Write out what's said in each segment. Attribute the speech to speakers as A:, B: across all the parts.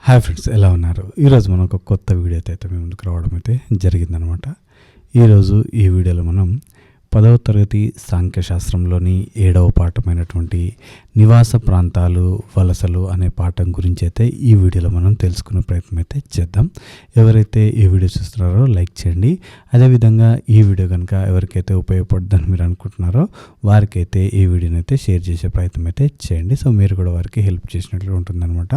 A: Hi friends, ఎలా ఉన్నారు? ఈరోజు మనం ఒక కొత్త వీడియోతో అయితే మేము ముందుకు రావడం అయితే జరిగిందనమాట. ఈరోజు ఈ వీడియోలో మనం 10వ తరగతి సాంఖ్యశాస్త్రంలోని 7వ పాఠమైనటువంటి నివాస ప్రాంతాలు వలసలు అనే పాఠం గురించి అయితే ఈ వీడియోలో మనం తెలుసుకునే ప్రయత్నం అయితే చేద్దాం. ఎవరైతే ఈ వీడియో చూస్తున్నారో లైక్ చేయండి. అదేవిధంగా ఈ వీడియో కనుక ఎవరికైతే ఉపయోగపడుతుందని మీరు అనుకుంటున్నారో వారికైతే ఈ వీడియోని అయితే షేర్ చేసే ప్రయత్నం అయితే చేయండి. సో మీరు కూడా వారికి హెల్ప్ చేసినట్లు ఉంటుందన్నమాట.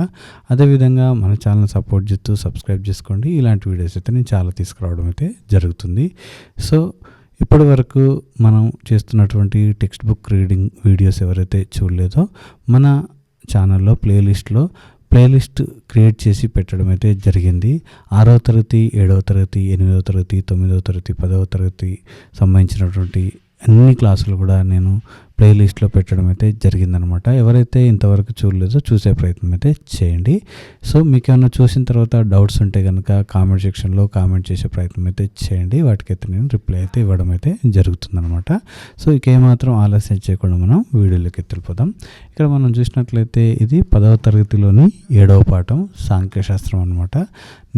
A: అదేవిధంగా మన ఛానల్ సపోర్ట్ చేస్తూ సబ్స్క్రైబ్ చేసుకోండి. ఇలాంటి వీడియోస్ అయితే నేను చాలా తీసుకురావడం అయితే జరుగుతుంది. సో ఇప్పటి వరకు మనం చేస్తున్నటువంటి టెక్స్ట్ బుక్ రీడింగ్ వీడియోస్ ఎవరైతే చూడలేదో మన ఛానల్లో ప్లేలిస్ట్ క్రియేట్ చేసి పెట్టడం అయితే జరిగింది. 6వ తరగతి, 7వ తరగతి, 8వ తరగతి, 9వ తరగతి, 10వ తరగతి సంబంధించినటువంటి అన్ని క్లాసులు కూడా నేను ప్లేలిస్ట్లో పెట్టడం అయితే జరిగిందనమాట. ఎవరైతే ఇంతవరకు చూడలేదో చూసే ప్రయత్నం అయితే చేయండి. సో మీకు ఏమైనా చూసిన తర్వాత డౌట్స్ ఉంటే కనుక కామెంట్ సెక్షన్లో కామెంట్ చేసే ప్రయత్నం అయితే చేయండి. వాటికైతే నేను రిప్లై అయితే ఇవ్వడం అయితే జరుగుతుందనమాట. సో ఇక ఏమాత్రం ఆలస్యం చేయకుండా మనం వీడియోలోకి వెళ్ళిపోదాం. ఇక్కడ మనం చూసినట్లయితే ఇది 10వ తరగతిలోని 7వ పాఠం సాంఖ్యశాస్త్రం అనమాట.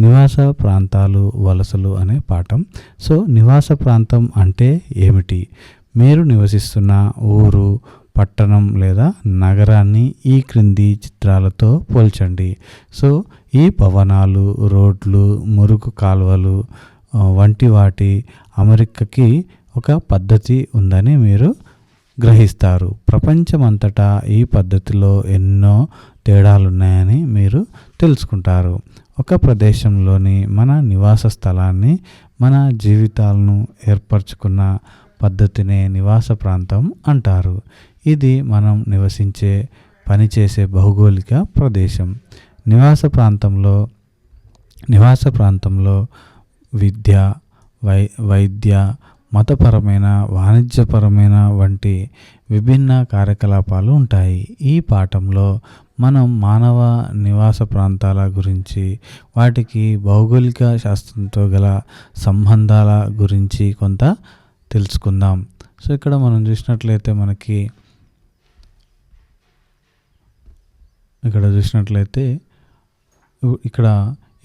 A: నివాస ప్రాంతాలు వలసలు అనే పాఠం. సో నివాస ప్రాంతం అంటే ఏమిటి? మీరు నివసిస్తున్న ఊరు, పట్టణం లేదా నగరాన్ని ఈ క్రింది చిత్రాలతో పోల్చండి. సో ఈ భవనాలు, రోడ్లు, మురుగు కాలువలు వంటి వాటి అమరికకి ఒక పద్ధతి ఉందని మీరు గ్రహిస్తారు. ప్రపంచమంతటా ఈ పద్ధతిలో ఎన్నో తేడాలున్నాయని మీరు తెలుసుకుంటారు. ఒక ప్రదేశంలోని మన నివాస స్థలాన్ని, మన జీవితాలను ఏర్పరచుకున్న పద్ధతినే నివాస ప్రాంతం అంటారు. ఇది మనం నివసించే, పనిచేసే భౌగోళిక ప్రదేశం. నివాస ప్రాంతంలో విద్య, వైద్య, మతపరమైన, వాణిజ్యపరమైన వంటి విభిన్న కార్యకలాపాలు ఉంటాయి. ఈ పాఠంలో మనం మానవ నివాస ప్రాంతాల గురించి, వాటికి భౌగోళిక శాస్త్రంతో గల సంబంధాల గురించి కొంత తెలుసుకుందాం. సో ఇక్కడ మనం చూసినట్లయితే ఇక్కడ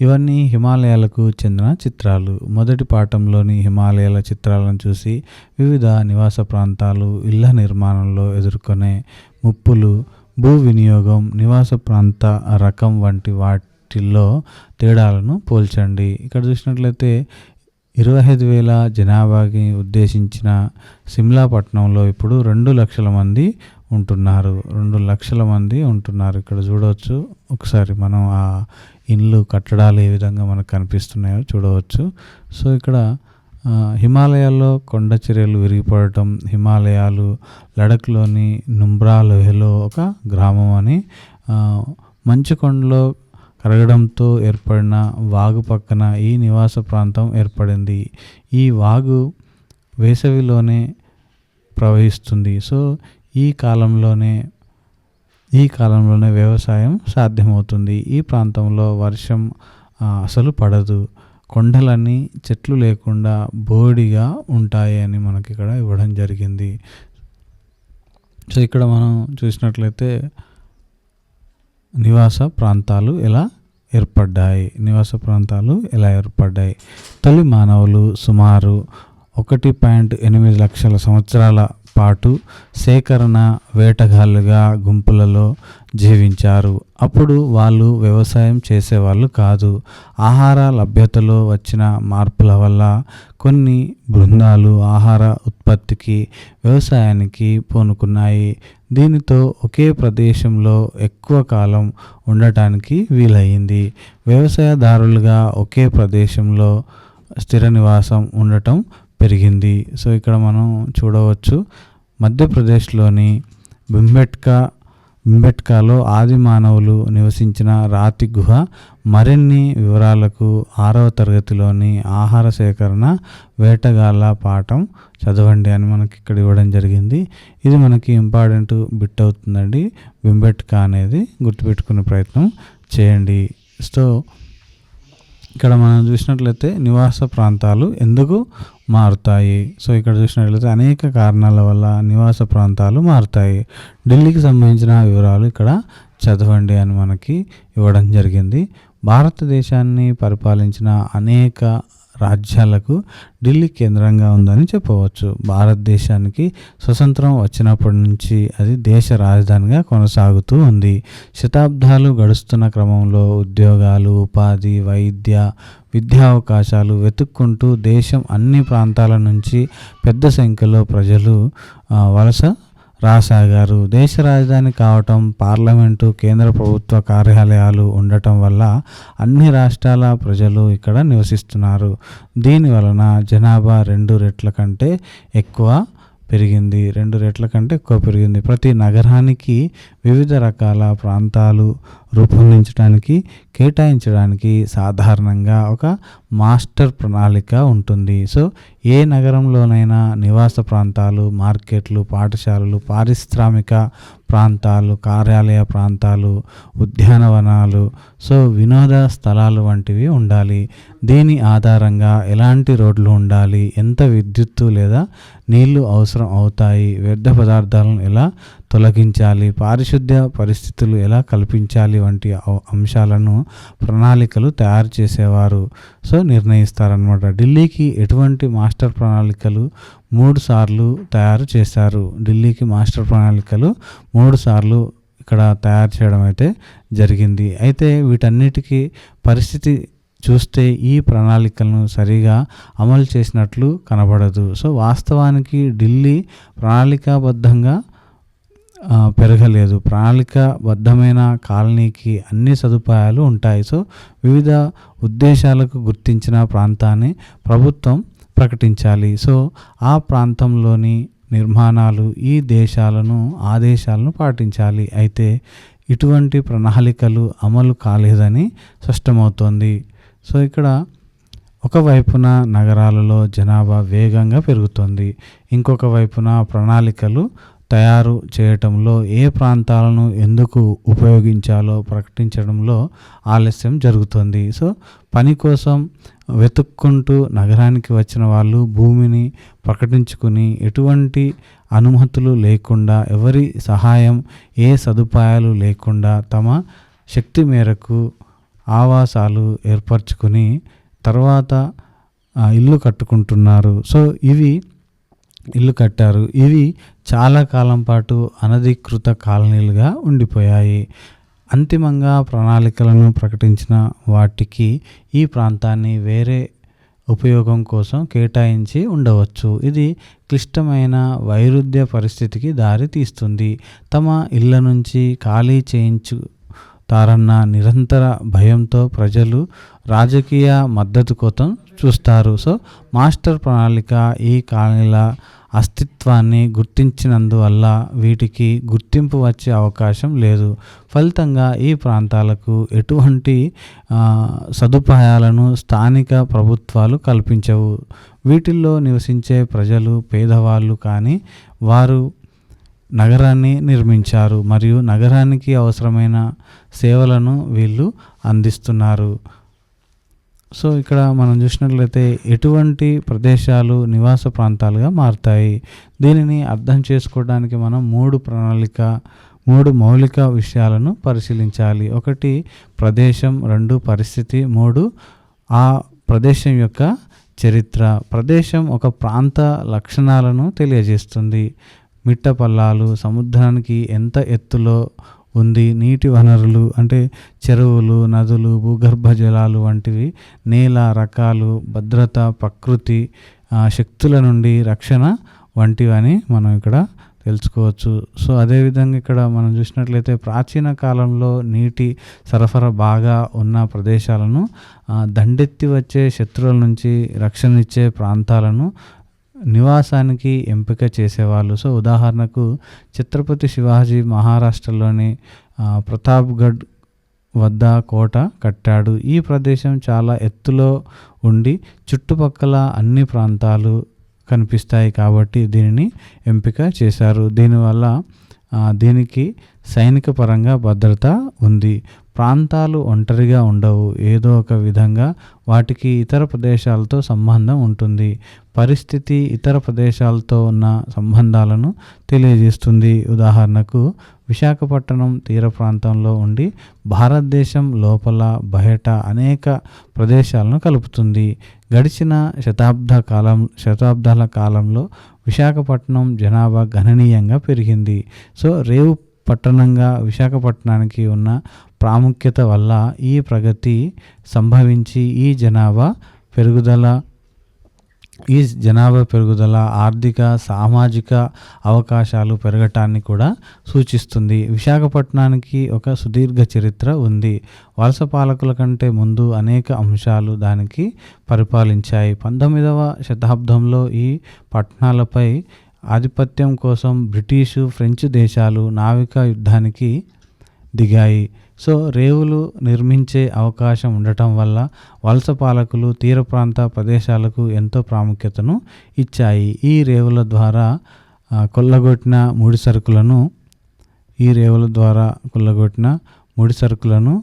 A: ఇవన్నీ హిమాలయాలకు చెందిన చిత్రాలు. మొదటి పాఠంలోని హిమాలయాల చిత్రాలను చూసి వివిధ నివాస ప్రాంతాలు, ఇళ్ల నిర్మాణంలో ఎదుర్కొనే ముప్పులు, భూ వినియోగం, నివాస ప్రాంత రకం వంటి వాటిల్లో తేడాలను పోల్చండి. ఇక్కడ చూసినట్లయితే 25,000 జనాభాకి ఉద్దేశించిన సిమ్లా పట్టణంలో ఇప్పుడు 2 లక్షల మంది ఉంటున్నారు. 2 లక్షల మంది ఉంటున్నారు. ఇక్కడ చూడవచ్చు. ఒకసారి మనం ఆ ఇండ్లు, కట్టడాలు ఏ విధంగా మనకు కనిపిస్తున్నాయో చూడవచ్చు. సో ఇక్కడ హిమాలయాల్లో కొండ చర్యలు విరిగిపడటం, హిమాలయాలు, లడఖ్లోని నుబ్రా లోయలో ఒక గ్రామం అని, మంచు కొండలో కరగడంతో ఏర్పడిన వాగు పక్కన ఈ నివాస ప్రాంతం ఏర్పడింది. ఈ వాగు వేసవిలోనే ప్రవహిస్తుంది. సో ఈ కాలంలోనే వ్యవసాయం సాధ్యమవుతుంది. ఈ ప్రాంతంలో వర్షం అసలు పడదు. కొండలన్నీ చెట్లు లేకుండా బోడిగా ఉంటాయి అని మనకి ఇక్కడ ఇవ్వడం జరిగింది. సో ఇక్కడ మనం చూసినట్లయితే నివాస ప్రాంతాలు ఎలా ఏర్పడ్డాయి. తొలి మానవులు సుమారు 1.8 లక్షల సంవత్సరాల పాటు సేకరణ వేటగాళ్ళుగా గుంపులలో జీవించారు. అప్పుడు వాళ్ళు వ్యవసాయం చేసేవాళ్ళు కాదు. ఆహార లభ్యతలో వచ్చిన మార్పుల వల్ల కొన్ని బృందాలు ఆహార ఉత్పత్తికి, వ్యవసాయానికి పూనుకున్నాయి. దీనితో ఒకే ప్రదేశంలో ఎక్కువ కాలం ఉండటానికి వీలయ్యింది. వ్యవసాయదారులుగా ఒకే ప్రదేశంలో స్థిర నివాసం ఉండటం పెరిగింది. సో ఇక్కడ మనం చూడవచ్చు, మధ్యప్రదేశ్లోని భింబెట్కాలో ఆది మానవులు నివసించిన రాతి గుహ. మరిన్ని వివరాలకు 6వ తరగతిలోని ఆహార సేకరణ వేటగాళ్ళ పాఠం చదవండి అని మనకి ఇక్కడ ఇవ్వడం జరిగింది. ఇది మనకి ఇంపార్టెంట్ బిట్ అవుతుందండి. భింబెట్కా అనేది గుర్తుపెట్టుకునే ప్రయత్నం చేయండి. సో ఇక్కడ మనం చూసినట్లయితే నివాస ప్రాంతాలు ఎందుకు మారుతాయి? సో ఇక్కడ చూసినట్లయితే అనేక కారణాల వల్ల నివాస ప్రాంతాలు మారుతాయి. ఢిల్లీకి సంబంధించిన వివరాలు ఇక్కడ చదవండి అని మనకి ఇవ్వడం జరిగింది. భారతదేశాన్ని పరిపాలించిన అనేక రాజ్యాలకు ఢిల్లీ కేంద్రంగా ఉందని చెప్పవచ్చు. భారతదేశానికి స్వతంత్రం వచ్చినప్పటి నుంచి అది దేశ రాజధానిగా కొనసాగుతూ ఉంది. శతాబ్దాలు గడుస్తున్న క్రమంలో ఉద్యోగాలు, ఉపాధి, విద్యా అవకాశాలు వెతుక్కుంటూ దేశం అన్ని ప్రాంతాల నుంచి పెద్ద సంఖ్యలో ప్రజలు వలస రాసాగారు. దేశ రాజధాని కావటం, పార్లమెంటు, కేంద్ర ప్రభుత్వ కార్యాలయాలు ఉండటం వల్ల అన్ని రాష్ట్రాల ప్రజలు ఇక్కడ నివసిస్తున్నారు. దీని వలన జనాభా 2 రెట్ల కంటే ఎక్కువ పెరిగింది. ప్రతి నగరానికి వివిధ రకాల ప్రాంతాలు రూపొందించడానికి, కేటాయించడానికి సాధారణంగా ఒక మాస్టర్ ప్రణాళిక ఉంటుంది. సో ఏ నగరంలోనైనా నివాస ప్రాంతాలు, మార్కెట్లు, పాఠశాలలు, పారిశ్రామిక ప్రాంతాలు, కార్యాలయ ప్రాంతాలు, ఉద్యానవనాలు, వినోద స్థలాలు వంటివి ఉండాలి. దీని ఆధారంగా ఎలాంటి రోడ్లు ఉండాలి, ఎంత విద్యుత్తు లేదా నీళ్లు అవసరం అవుతాయి, వ్యర్థ పదార్థాలను ఎలా తొలగించాలి, పారిశుద్ధ్య పరిస్థితులు ఎలా కల్పించాలి వంటి అంశాలను ప్రణాళికలు తయారు చేసేవారు నిర్ణయిస్తారనమాట. ఢిల్లీకి ఎటువంటి మాస్టర్ ప్రణాళికలు 3 సార్లు తయారు చేశారు. ఢిల్లీకి మాస్టర్ ప్రణాళికలు 3 సార్లు ఇక్కడ తయారు చేయడం అయితే జరిగింది. అయితే వీటన్నిటికీ పరిస్థితి చూస్తే ఈ ప్రణాళికలను సరిగా అమలు చేసినట్లు కనబడదు. వాస్తవానికి ఢిల్లీ ప్రణాళికాబద్ధంగా పెరగలేదు. ప్రణాళికాబద్ధమైన కాలనీకి అన్ని సదుపాయాలు ఉంటాయి. వివిధ ఉద్దేశాలకు గుర్తించిన ప్రాంతాన్ని ప్రభుత్వం ప్రకటించాలి. ఆ ప్రాంతంలోని నిర్మాణాలు ఈ ఆదేశాలను పాటించాలి. అయితే ఇటువంటి ప్రణాళికలు అమలు కాలేదని స్పష్టమవుతోంది. ఇక్కడ ఒకవైపున నగరాలలో జనాభా వేగంగా పెరుగుతోంది, ఇంకొక వైపున ప్రణాళికలు తయారు చేయటంలో ఏ ప్రాంతాలను ఎందుకు ఉపయోగించాలో ప్రకటించడంలో ఆలస్యం జరుగుతుంది. పని కోసం వెతుక్కుంటూ నగరానికి వచ్చిన వాళ్ళు భూమిని ప్రకటించుకుని ఎటువంటి అనుమతులు లేకుండా, ఎవరి సహాయం, ఏ సదుపాయాలు లేకుండా తమ శక్తి మేరకు ఆవాసాలు ఏర్పరచుకుని తర్వాత ఇల్లు కట్టుకుంటున్నారు. ఇల్లు కట్టారు. ఇవి చాలా కాలం పాటు అనధికృత కాలనీలుగా ఉండిపోయాయి. అంతిమంగా ప్రణాళికలను ప్రకటించిన వాటికి ఈ ప్రాంతాన్ని వేరే ఉపయోగం కోసం కేటాయించి ఉండవచ్చు. ఇది క్లిష్టమైన వైరుధ్య పరిస్థితికి దారి తీస్తుంది. తమ ఇళ్ల నుంచి ఖాళీ చేయించుతారన్న నిరంతర భయంతో ప్రజలు రాజకీయ మద్దతు కోసం చూస్తారు. మాస్టర్ ప్రణాళిక ఈ కాలనీల అస్తిత్వాన్ని గుర్తించినందువల్ల వీటికి గుర్తింపు వచ్చే అవకాశం లేదు. ఫలితంగా ఈ ప్రాంతాలకు ఎటువంటి సదుపాయాలను స్థానిక ప్రభుత్వాలు కల్పించవు. వీటిల్లో నివసించే ప్రజలు పేదవాళ్ళు, కానీ వారు నగరాన్ని నిర్మించారు మరియు నగరానికి అవసరమైన సేవలను వీళ్ళు అందిస్తున్నారు. ఇక్కడ మనం చూసినట్లయితే ఎటువంటి ప్రదేశాలు నివాస ప్రాంతాలుగా మారుతాయి. దీనిని అర్థం చేసుకోవడానికి మనం 3 మౌలిక విషయాలను పరిశీలించాలి. 1 ప్రదేశం, 2 పరిస్థితి, 3 ఆ ప్రదేశం యొక్క చరిత్ర. ప్రదేశం ఒక ప్రాంత లక్షణాలను తెలియజేస్తుంది. మిట్ట పల్లాలు, సముద్రానికి ఎంత ఎత్తులో ఉంది, నీటి వనరులు అంటే చెరువులు, నదులు, భూగర్భ జలాలు వంటివి, నేల రకాలు, భద్రత, ప్రకృతి శక్తుల నుండి రక్షణ వంటివని మనం ఇక్కడ తెలుసుకోవచ్చు. అదేవిధంగా ఇక్కడ మనం చూసినట్లయితే ప్రాచీన కాలంలో నీటి సరఫరా బాగా ఉన్న ప్రదేశాలను, దండెత్తి వచ్చే శత్రువుల నుంచి రక్షణ ఇచ్చే ప్రాంతాలను నివాసానికి ఎంపిక చేసేవాళ్ళు. ఉదాహరణకు ఛత్రపతి శివాజీ మహారాష్ట్రలోని ప్రతాప్గఢ్ వద్ద కోట కట్టాడు. ఈ ప్రదేశం చాలా ఎత్తులో ఉండి చుట్టుపక్కల అన్ని ప్రాంతాలు కనిపిస్తాయి కాబట్టి దీనిని ఎంపిక చేశారు. దీనివల్ల దీనికి సైనిక పరంగా భద్రత ఉంది. ప్రాంతాలు ఒంటరిగా ఉండవు, ఏదో ఒక విధంగా వాటికి ఇతర ప్రదేశాలతో సంబంధం ఉంటుంది. పరిస్థితి ఇతర ప్రదేశాలతో ఉన్న సంబంధాలను తెలియజేస్తుంది. ఉదాహరణకు విశాఖపట్నం తీర ప్రాంతంలో ఉండి భారతదేశం లోపల బయట అనేక ప్రదేశాలను కలుపుతుంది. గడిచిన శతాబ్దాల కాలంలో విశాఖపట్నం జనాభా గణనీయంగా పెరిగింది. సో రేవు పట్టణంగా విశాఖపట్నానికి ఉన్న ప్రాముఖ్యత వల్ల ఈ ప్రగతి సంభవించి ఈ జనాభా పెరుగుదల ఆర్థిక సామాజిక అవకాశాలు పెరగటాన్ని కూడా సూచిస్తుంది. విశాఖపట్నానికి ఒక సుదీర్ఘ చరిత్ర ఉంది. వలస పాలకుల కంటే ముందు అనేక అంశాలు దానికి పరిపాలించాయి. 19వ శతాబ్దంలో ఈ పట్టణాలపై ఆధిపత్యం కోసం బ్రిటిషు, ఫ్రెంచ్ దేశాలు నావికా యుద్ధానికి దిగాయి. సో రేవులు నిర్మించే అవకాశం ఉండటం వల్ల వలస పాలకులు తీర ప్రాంత ప్రదేశాలకు ఎంతో ప్రాముఖ్యతను ఇచ్చాయి. ఈ రేవుల ద్వారా కొల్లగొట్టిన ముడి సరుకులను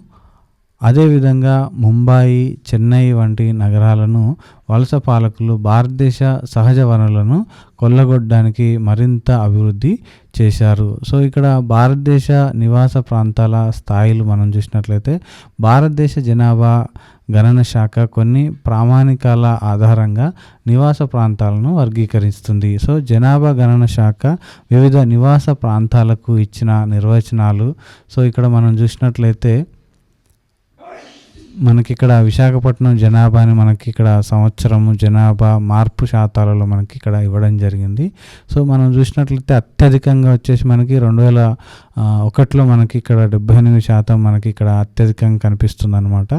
A: అదేవిధంగా ముంబాయి, చెన్నై వంటి నగరాలను వలస పాలకులు భారతదేశ సహజ వనరులను కొల్లగొట్టడానికి మరింత అభివృద్ధి చేశారు. సో ఇక్కడ భారతదేశ నివాస ప్రాంతాల స్థాయిలు మనం చూసినట్లయితే భారతదేశ జనాభా గణన శాఖ కొన్ని ప్రామాణికాల ఆధారంగా నివాస ప్రాంతాలను వర్గీకరిస్తుంది. సో జనాభా గణన శాఖ వివిధ నివాస ప్రాంతాలకు ఇచ్చిన నిర్వచనాలు. సో ఇక్కడ మనం చూసినట్లయితే మనకి ఇక్కడ విశాఖపట్నం జనాభాని మనకి ఇక్కడ సంవత్సరము జనాభా మార్పు శాతాలలో మనకి ఇక్కడ ఇవ్వడం జరిగింది. సో మనం చూసినట్లయితే అత్యధికంగా వచ్చేసి మనకి 2001లో మనకి ఇక్కడ 78% మనకి ఇక్కడ అత్యధికంగా కనిపిస్తుంది అనమాట.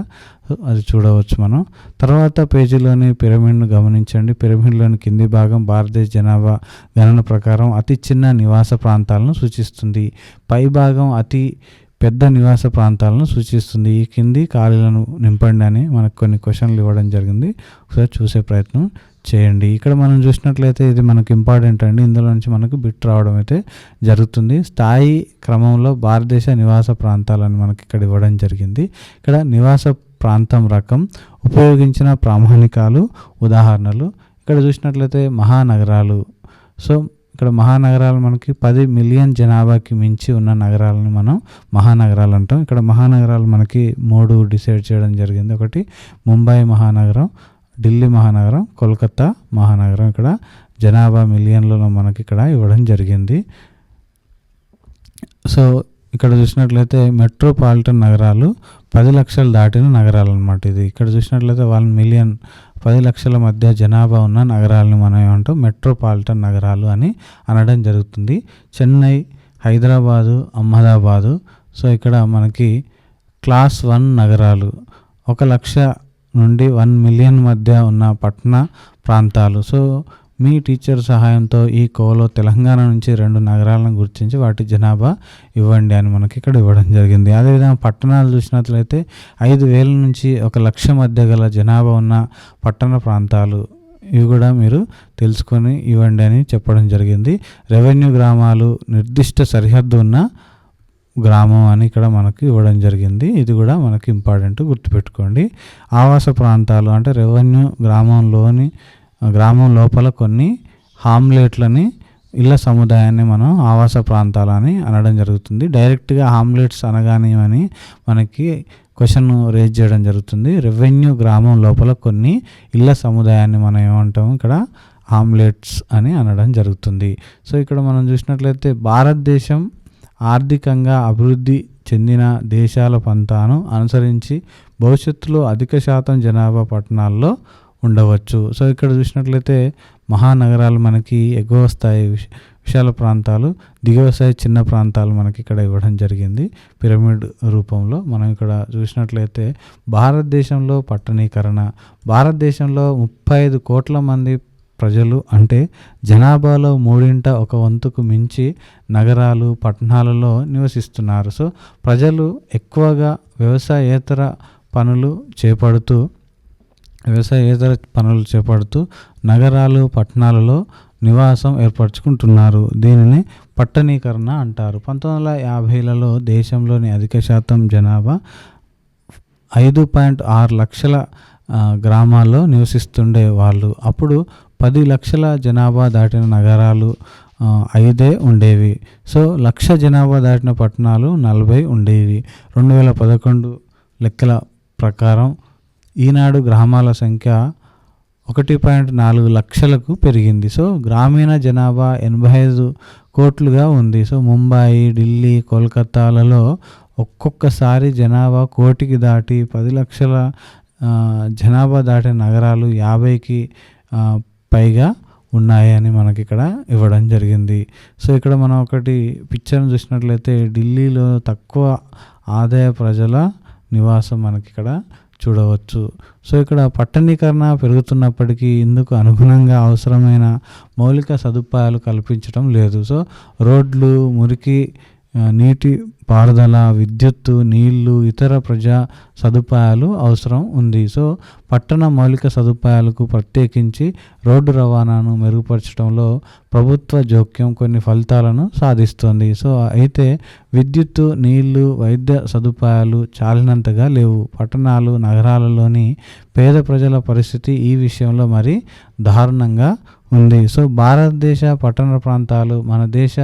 A: అది చూడవచ్చు మనం. తర్వాత పేజీలోని పిరమిడ్ను గమనించండి. పిరమిడ్లోని కింది భాగం భారతదేశ జనాభా గణన ప్రకారం అతి చిన్న నివాస ప్రాంతాలను సూచిస్తుంది. పై భాగం అతి పెద్ద నివాస ప్రాంతాలను సూచిస్తుంది. ఈ కింది ఖాళీలను నింపండి అని మనకు కొన్ని క్వశ్చన్లు ఇవ్వడం జరిగింది. ఒకసారి చూసే ప్రయత్నం చేయండి. ఇక్కడ మనం చూసినట్లయితే ఇది మనకు ఇంపార్టెంట్ అండి. ఇందులో నుంచి మనకు బిట్ రావడం అయితే జరుగుతుంది. స్థాయి క్రమంలో భారతదేశ నివాస ప్రాంతాలను మనకి ఇక్కడ ఇవ్వడం జరిగింది. ఇక్కడ నివాస ప్రాంతం రకం, ఉపయోగించిన ప్రామాణికాలు, ఉదాహరణలు. ఇక్కడ చూసినట్లయితే మహానగరాలు. సో ఇక్కడ మహానగరాలు మనకి 10 మిలియన్ జనాభాకి మించి ఉన్న నగరాలను మనం మహానగరాలు అంటాం. ఇక్కడ మహానగరాలు మనకి 3 డిసైడ్ చేయడం జరిగింది. ఒకటి ముంబై మహానగరం, ఢిల్లీ మహానగరం, కోల్కతా మహానగరం. ఇక్కడ జనాభా మిలియన్లలో మనకి ఇక్కడ ఇవ్వడం జరిగింది. సో ఇక్కడ చూసినట్లయితే మెట్రోపాలిటన్ నగరాలు 10 లక్షలు దాటిన నగరాలు అనమాట. ఇది ఇక్కడ చూసినట్లయితే 1 మిలియన్ 10 లక్షల మధ్య జనాభా ఉన్న నగరాలను మనం ఏమంటాం మెట్రోపాలిటన్ నగరాలు అని అనడం జరుగుతుంది. చెన్నై, హైదరాబాదు, అహ్మదాబాదు. సో ఇక్కడ మనకి క్లాస్ 1 నగరాలు 1 లక్ష నుండి 1 మిలియన్ మధ్య ఉన్న పట్టణ ప్రాంతాలు. సో మీ టీచర్ సహాయంతో ఈ కోలో తెలంగాణ నుంచి 2 నగరాలను గుర్తించి వాటి జనాభా ఇవ్వండి అని మనకి ఇక్కడ ఇవ్వడం జరిగింది. అదేవిధంగా పట్టణాలు చూసినట్లయితే 5,000 నుంచి 1 లక్ష మధ్య గల జనాభా ఉన్న పట్టణ ప్రాంతాలు ఇవి కూడా మీరు తెలుసుకొని ఇవ్వండి అని చెప్పడం జరిగింది. రెవెన్యూ గ్రామాలు నిర్దిష్ట సరిహద్దు ఉన్న గ్రామం అని ఇక్కడ మనకి ఇవ్వడం జరిగింది. ఇది కూడా మనకి ఇంపార్టెంట్, గుర్తుపెట్టుకోండి. ఆవాస ప్రాంతాలు అంటే రెవెన్యూ గ్రామం లోపల కొన్ని హామ్లెట్లని, ఇళ్ల సముదాయాన్ని మనం ఆవాస ప్రాంతాలని అనడం జరుగుతుంది. డైరెక్ట్గా హామ్లెట్స్ అనగానేమని మనకి క్వశ్చన్ రేజ్ చేయడం జరుగుతుంది. రెవెన్యూ గ్రామం లోపల కొన్ని ఇళ్ల సముదాయాన్ని మనం ఏమంటాము ఇక్కడ హామ్లెట్స్ అని అనడం జరుగుతుంది. సో ఇక్కడ మనం చూసినట్లయితే భారతదేశం ఆర్థికంగా అభివృద్ధి చెందిన దేశాల పంతాను అనుసరించి భవిష్యత్తులో అధిక శాతం జనాభా పట్టణాల్లో ఉండవచ్చు. సో ఇక్కడ చూసినట్లయితే మహానగరాలు మనకి ఎగువ స్థాయి విశాల ప్రాంతాలు, దిగువ స్థాయి చిన్న ప్రాంతాలు మనకి ఇక్కడ ఇవ్వడం జరిగింది పిరమిడ్ రూపంలో. మనం ఇక్కడ చూసినట్లయితే భారతదేశంలో పట్టణీకరణ, భారతదేశంలో 35 కోట్ల మంది ప్రజలు అంటే జనాభాలో 1/3 మించి నగరాలు, పట్టణాలలో నివసిస్తున్నారు. సో ప్రజలు ఎక్కువగా వ్యవసాయేతర పనులు చేపడుతూ నగరాలు, పట్టణాలలో నివాసం ఏర్పరచుకుంటున్నారు. దీనిని పట్టణీకరణ అంటారు. 1950లలో దేశంలోని అధిక శాతం జనాభా 5.6 లక్షల గ్రామాల్లో నివసిస్తుండే వాళ్ళు. అప్పుడు 10 లక్షల జనాభా దాటిన నగరాలు 5 ఉండేవి. సో 1,00,000 జనాభా దాటిన పట్టణాలు 40 ఉండేవి. 2011 లెక్కల ప్రకారం ఈనాడు గ్రామాల సంఖ్య 1.4 లక్షలకు పెరిగింది. సో గ్రామీణ జనాభా 85 కోట్లుగా ఉంది. సో ముంబాయి, ఢిల్లీ, కోల్కతాలలో ఒక్కొక్కసారి జనాభా కోటికి దాటి 10 లక్షల జనాభా దాటిన నగరాలు 50కి పైగా ఉన్నాయని మనకి ఇక్కడ ఇవ్వడం జరిగింది. సో ఇక్కడ మనం ఒకటి పిక్చర్ని చూసినట్లయితే ఢిల్లీలో తక్కువ ఆదాయ ప్రజల నివాసం మనకి ఇక్కడ చూడవచ్చు. సో ఇక్కడ పట్టణీకరణ పెరుగుతున్నప్పటికీ ఇందుకు అనుగుణంగా అవసరమైన మౌలిక సదుపాయాలు కల్పించడం లేదు. సో రోడ్లు, మురికి నీటి పారుదల, విద్యుత్తు, నీళ్లు, ఇతర ప్రజా సదుపాయాలు అవసరం ఉంది. సో పట్టణ మౌలిక సదుపాయాలకు ప్రత్యేకించి రోడ్డు రవాణాను మెరుగుపరచడంలో ప్రభుత్వ జోక్యం కొన్ని ఫలితాలను సాధిస్తుంది. సో అయితే విద్యుత్తు, నీళ్లు, వైద్య సదుపాయాలు చాలినంతగా లేవు. పట్టణాలు, నగరాలలోని పేద ప్రజల పరిస్థితి ఈ విషయంలో మరి దారుణంగా ఉంది. సో భారతదేశ పట్టణ ప్రాంతాలు మన దేశ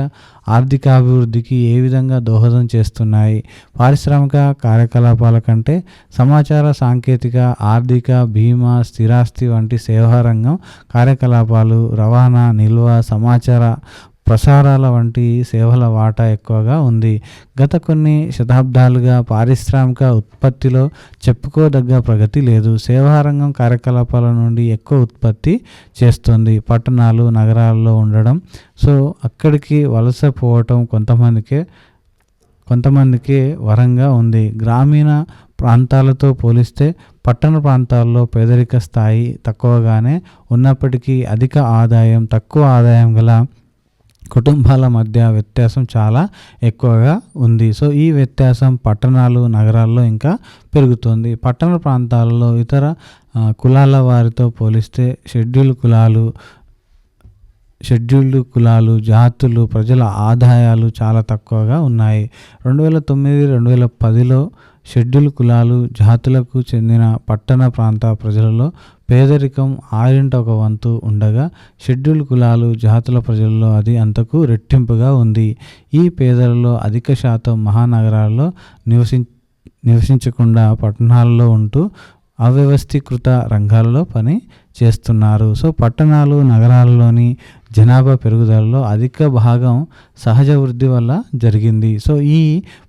A: ఆర్థికాభివృద్ధికి ఏ విధంగా దోహదం చేస్తున్నాయి? పారిశ్రామిక కార్యకలాపాల కంటే సమాచార సాంకేతిక, ఆర్థిక, బీమా, స్థిరాస్తి వంటి సేవా రంగం కార్యకలాపాలు, రవాణా, నిల్వ, సమాచార ప్రసారాల వంటి సేవల వాటా ఎక్కువగా ఉంది. గత కొన్ని శతాబ్దాలుగా పారిశ్రామిక ఉత్పత్తిలో చెప్పుకోదగ్గ ప్రగతి లేదు. సేవా రంగం కార్యకలాపాల నుండి ఎక్కువ ఉత్పత్తి చేస్తుంది. పట్టణాలు, నగరాల్లో ఉండడం, సో అక్కడికి వలస పోవటం కొంతమందికి వరంగా ఉంది. గ్రామీణ ప్రాంతాలతో పోలిస్తే పట్టణ ప్రాంతాల్లో పేదరిక స్థాయి తక్కువగానే ఉన్నప్పటికీ అధిక ఆదాయం, తక్కువ ఆదాయం గల కుటుంబాల మధ్య వ్యత్యాసం చాలా ఎక్కువగా ఉంది. సో ఈ వ్యత్యాసం పట్టణాలు, నగరాల్లో ఇంకా పెరుగుతుంది. పట్టణ ప్రాంతాలలో ఇతర కులాల వారితో పోలిస్తే షెడ్యూల్డ్ కులాలు, జాతులు, ప్రజల ఆదాయాలు చాలా తక్కువగా ఉన్నాయి. 2009-2010లో షెడ్యూల్ కులాలు, జాతులకు చెందిన పట్టణ ప్రాంత ప్రజలలో పేదరికం 1/6 ఉండగా షెడ్యూల్ కులాలు, జాతుల ప్రజల్లో అది అంతకు రెట్టింపుగా ఉంది. ఈ పేదలలో అధిక శాతం మహానగరాల్లో నివసించకుండా పట్టణాల్లో ఉంటూ అవ్యవస్థీకృత రంగాలలో పని చేస్తున్నారు. సో పట్టణాలు, నగరాల్లోని జనాభా పెరుగుదలలో అధిక భాగం సహజ వృద్ధి వల్ల జరిగింది. సో ఈ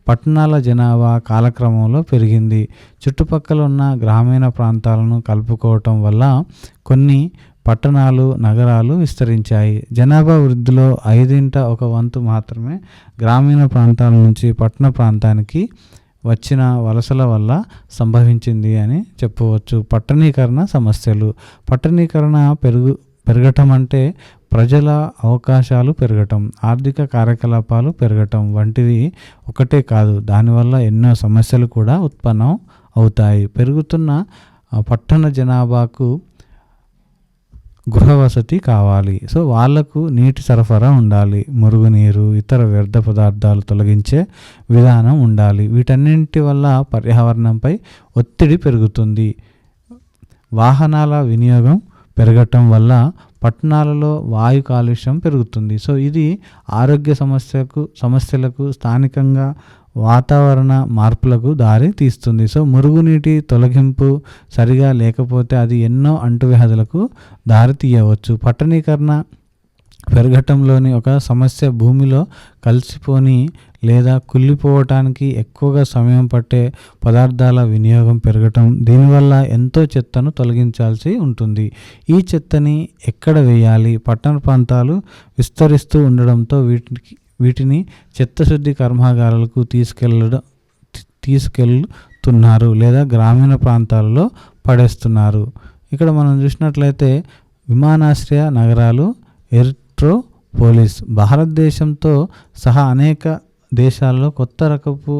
A: పట్టణాల జనాభా కాలక్రమంలో పెరిగింది. చుట్టుపక్కల ఉన్న గ్రామీణ ప్రాంతాలను కలుపుకోవటం వల్ల కొన్ని పట్టణాలు, నగరాలు విస్తరించాయి. జనాభా వృద్ధిలో 1/5 మాత్రమే గ్రామీణ ప్రాంతాల నుంచి పట్టణ ప్రాంతానికి వచ్చిన వలసల వల్ల సంభవించింది అని చెప్పవచ్చు. పట్టణీకరణ సమస్యలు. పట్టణీకరణ పెరగటం అంటే ప్రజల అవకాశాలు పెరగటం, ఆర్థిక కార్యకలాపాలు పెరగటం వంటివి ఒకటే కాదు, దానివల్ల ఎన్నో సమస్యలు కూడా ఉత్పన్నం అవుతాయి. పెరుగుతున్న పట్టణ జనాభాకు గృహ వసతి కావాలి. సో వాళ్లకు నీటి సరఫరా ఉండాలి, మురుగునీరు, ఇతర వ్యర్థ పదార్థాలు తొలగించే విధానం ఉండాలి. వీటన్నింటి వల్ల పర్యావరణంపై ఒత్తిడి పెరుగుతుంది. వాహనాల వినియోగం పెరగటం వల్ల పట్టణాలలో వాయు కాలుష్యం పెరుగుతుంది. సో ఇది ఆరోగ్య సమస్యలకు స్థానికంగా వాతావరణ మార్పులకు దారి తీస్తుంది. సో మురుగునీటి తొలగింపు సరిగా లేకపోతే అది ఎన్నో అంటువ్యాధులకు దారి తీయవచ్చు. పట్టణీకరణ పెరగటంలోని ఒక సమస్య భూమిలో కలిసిపోని లేదా కుళ్ళిపోవటానికి ఎక్కువగా సమయం పట్టే పదార్థాల వినియోగం పెరగటం. దీనివల్ల ఎంతో చెత్తను తొలగించాల్సి ఉంటుంది. ఈ చెత్తని ఎక్కడ వేయాలి? పట్టణ ప్రాంతాలు విస్తరిస్తూ ఉండడంతో వీటిని చెత్తశుద్ధి కర్మాగారాలకు తీసుకెళ్తున్నారు లేదా గ్రామీణ ప్రాంతాలలో పడేస్తున్నారు. ఇక్కడ మనం చూసినట్లయితే విమానాశ్రయ నగరాలు, ఎయిర్పోలిస్. భారతదేశంతో సహా అనేక దేశాల్లో కొత్త రకపు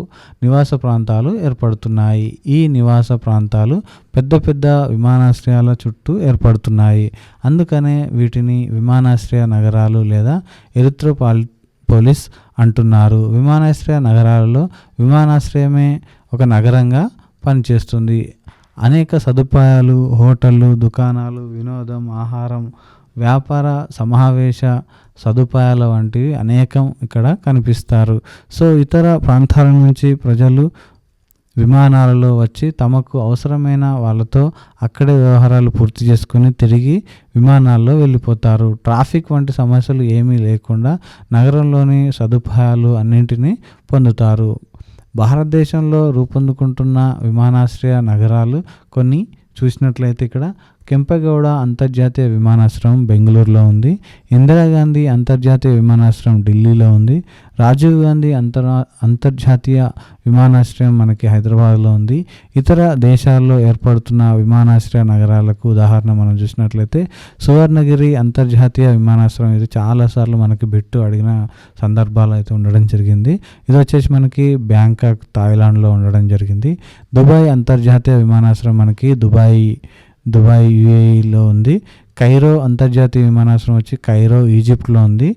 A: నివాస ప్రాంతాలు ఏర్పడుతున్నాయి. ఈ నివాస ప్రాంతాలు పెద్ద పెద్ద విమానాశ్రయాల చుట్టూ ఏర్పడుతున్నాయి. అందుకనే వీటిని విమానాశ్రయ నగరాలు లేదా ఎయిర్పోలిస్ అంటున్నారు. విమానాశ్రయ నగరాలలో విమానాశ్రయమే ఒక నగరంగా పనిచేస్తుంది. అనేక సదుపాయాలు, హోటళ్ళు, దుకాణాలు, వినోదం, ఆహారం వ్యాపార సమావేశ సదుపాయాల వంటివి అనేకం ఇక్కడ కనిపిస్తారు. సో ఇతర ప్రాంతాల నుంచి ప్రజలు విమానాలలో వచ్చి తమకు అవసరమైన వాళ్ళతో అక్కడే వ్యవహారాలు పూర్తి చేసుకుని తిరిగి విమానాల్లో వెళ్ళిపోతారు. ట్రాఫిక్ వంటి సమస్యలు ఏమీ లేకుండా నగరంలోని సదుపాయాలు అన్నింటినీ పొందుతారు. భారతదేశంలో రూపొందుకుంటున్న విమానాశ్రయ నగరాలు కొన్ని చూసినట్లయితే ఇక్కడ కెంపెగౌడ అంతర్జాతీయ విమానాశ్రయం బెంగళూరులో ఉంది. ఇందిరాగాంధీ అంతర్జాతీయ విమానాశ్రయం ఢిల్లీలో ఉంది. రాజీవ్ గాంధీ అంతర్జాతీయ విమానాశ్రయం మనకి హైదరాబాద్లో ఉంది. ఇతర దేశాల్లో ఏర్పడుతున్న విమానాశ్రయ నగరాలకు ఉదాహరణ మనం చూసినట్లయితే సువర్ణగిరి అంతర్జాతీయ విమానాశ్రయం, ఇది చాలాసార్లు మనకి బిట్టు అడిగిన సందర్భాలు అయితే ఉండడం జరిగింది. ఇది వచ్చేసి మనకి బ్యాంకాక్ థాయిలాండ్లో ఉండడం జరిగింది. దుబాయ్ అంతర్జాతీయ విమానాశ్రయం మనకి దుబాయ్ యుఏఈలో ఉంది. కైరో అంతర్జాతీయ విమానాశ్రయం వచ్చి కైరో ఈజిప్ట్లో ఉంది.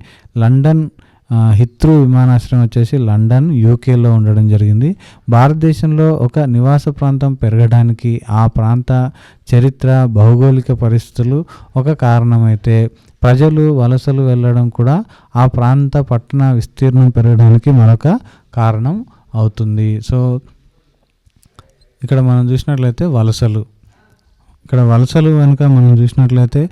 A: లండన్ హిత్రూ విమానాశ్రయం వచ్చేసి లండన్ యూకేలో ఉండడం జరిగింది. భారతదేశంలో ఒక నివాస ప్రాంతం పెరగడానికి ఆ ప్రాంత చరిత్ర, భౌగోళిక పరిస్థితులు ఒక కారణమైతే ప్రజలు వలసలు వెళ్ళడం కూడా ఆ ప్రాంత పట్టణ విస్తీర్ణం పెరగడానికి మరొక కారణం అవుతుంది. సో ఇక్కడ మనం చూసినట్లయితే వలసలు కనుక మనం చూసినట్లయితే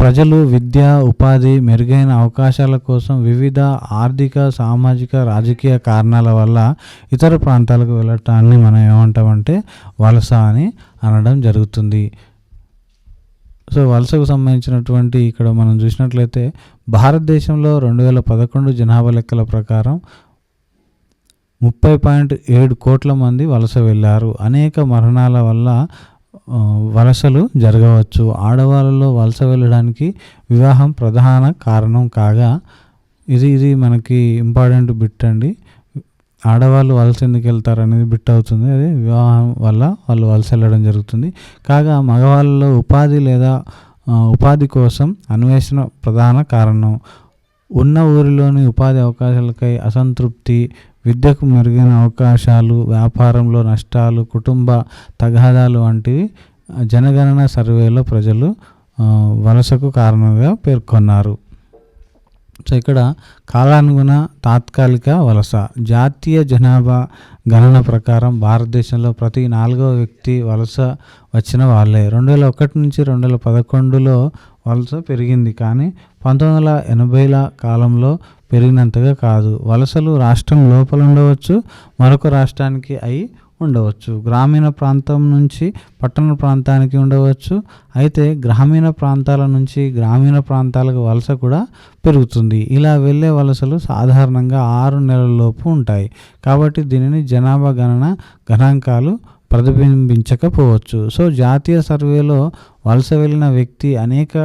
A: ప్రజలు విద్య, ఉపాధి, మెరుగైన అవకాశాల కోసం వివిధ ఆర్థిక, సామాజిక, రాజకీయ కారణాల వల్ల ఇతర ప్రాంతాలకు వెళ్ళటాన్ని మనం ఏమంటామంటే వలస అని అనడం జరుగుతుంది. సో వలసకు సంబంధించినటువంటి ఇక్కడ మనం చూసినట్లయితే భారతదేశంలో 2011 జనాభా లెక్కల ప్రకారం 30.7 కోట్ల మంది వలస వెళ్ళారు. అనేక మరణాల వల్ల వలసలు జరగవచ్చు. ఆడవాళ్ళలో వలస వెళ్ళడానికి వివాహం ప్రధాన కారణం కాగా ఇది మనకి ఇంపార్టెంట్ బిట్ అండి. ఆడవాళ్ళు వలస ఎందుకు వెళ్తారు అనేది బిట్ అవుతుంది. అది వివాహం వల్ల వాళ్ళు వలస వెళ్ళడం జరుగుతుంది. కాగా మగవాళ్ళలో ఉపాధి కోసం అన్వేషణ ప్రధాన కారణం. ఉన్న ఊరిలోని ఉపాధి అవకాశాలకై అసంతృప్తి, విద్యకు మెరుగైన అవకాశాలు, వ్యాపారంలో నష్టాలు, కుటుంబ తగాదాలు వంటివి జనగణన సర్వేలో ప్రజలు వలసకు కారణంగా పేర్కొన్నారు. సో ఇక్కడ కాలానుగుణ తాత్కాలిక వలస. జాతీయ జనాభా గణన ప్రకారం భారతదేశంలో ప్రతి 4వ వ్యక్తి వలస వచ్చిన వాళ్ళే. 2001 నుంచి 2011లో వలస పెరిగింది, కానీ 1980ల కాలంలో పెరిగినంతగా కాదు. వలసలు రాష్ట్రం లోపల ఉండవచ్చు, మరొక రాష్ట్రానికి అయి ఉండవచ్చు. గ్రామీణ ప్రాంతం నుంచి పట్టణ ప్రాంతానికి ఉండవచ్చు. అయితే గ్రామీణ ప్రాంతాల నుంచి గ్రామీణ ప్రాంతాలకు వలస కూడా పెరుగుతుంది. ఇలా వెళ్ళే వలసలు సాధారణంగా 6 నెలలలోపు ఉంటాయి. కాబట్టి దీనిని జనాభా గణాంకాలు ప్రతిబింబించకపోవచ్చు. సో జాతీయ సర్వేలో వలస వెళ్ళిన వ్యక్తి అనేక